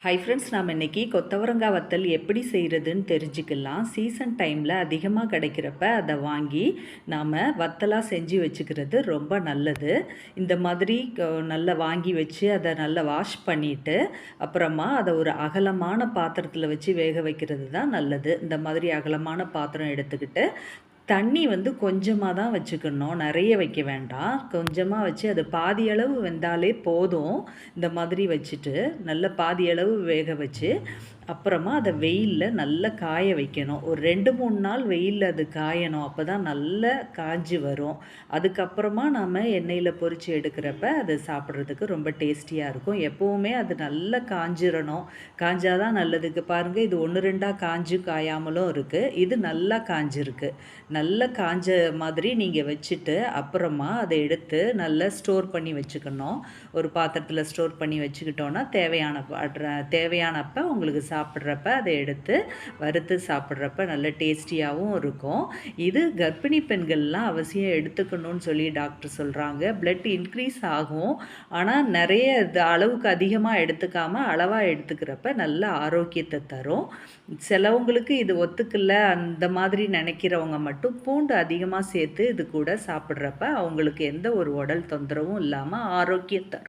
Hi friends, நாம் இன்றைக்கி கொத்தவரங்காய் வத்தல் எப்படி செய்கிறதுன்னு தெரிஞ்சுக்கலாம். சீசன் டைமில் அதிகமாக கிடைக்கிறப்ப அதை வாங்கி நாம் வத்தலாக செஞ்சு வச்சுக்கிறது ரொம்ப நல்லது. இந்த மாதிரி நல்லா வாங்கி வச்சு அதை நல்லா வாஷ் பண்ணிவிட்டு அப்புறமா அதை ஒரு அகலமான பாத்திரத்தில் வச்சு வேக வைக்கிறது தான் நல்லது. இந்த மாதிரி அகலமான பாத்திரம் எடுத்துக்கிட்டு தண்ணி கொஞ்சமாக தான் வச்சுக்கணும், நிறைய வைக்க வேண்டாம். கொஞ்சமாக வச்சு அது பாதி அளவு வெந்தாலே போதும். இந்த மாதிரி வச்சுட்டு நல்ல பாதி அளவு வேக வச்சு அப்புறமா அதை வெயிலில் நல்லா காய வைக்கணும். ஒரு 2-3 நாள் வெயிலில் அது காயணும். அப்போ தான் நல்லா காஞ்சி வரும். அதுக்கப்புறமா நாம் எண்ணெயில் பொரித்து எடுக்கிறப்ப அது சாப்பிட்றதுக்கு ரொம்ப டேஸ்டியாக இருக்கும். எப்போவுமே அது நல்லா காஞ்சிடணும். காஞ்சாதான் நல்லதுக்கு. பாருங்கள், இது 1-2 காஞ்சி காயாமலும் இருக்குது. இது நல்லா காஞ்சிருக்கு. நல்லா காஞ்ச மாதிரி நீங்கள் வச்சுட்டு அப்புறமா அதை எடுத்து நல்லா ஸ்டோர் பண்ணி வச்சுக்கணும். ஒரு பாத்திரத்தில் ஸ்டோர் பண்ணி வச்சுக்கிட்டோன்னா தேவையானப்போ உங்களுக்கு சாப்பிட்றப்ப அதை எடுத்து வறுத்து சாப்பிட்றப்ப நல்ல டேஸ்டியாகவும் இருக்கும். இது கர்ப்பிணி பெண்கள்லாம் அவசியம் எடுத்துக்கணும்னு சொல்லி டாக்டர் சொல்கிறாங்க. பிளட் இன்க்ரீஸ் ஆகும். ஆனால் நிறைய அளவுக்கு அதிகமாக எடுத்துக்காமல் அளவாக எடுத்துக்கிறப்ப நல்ல ஆரோக்கியத்தை தரும். சிலவங்களுக்கு இது ஒத்துக்கல, அந்த மாதிரி நினைக்கிறவங்க மட்டும் பூண்டு அதிகமாக சேர்த்து இது கூட சாப்பிட்றப்ப அவங்களுக்கு எந்த ஒரு உடல் தொந்தரவும் இல்லாமல் ஆரோக்கியம் தரும்.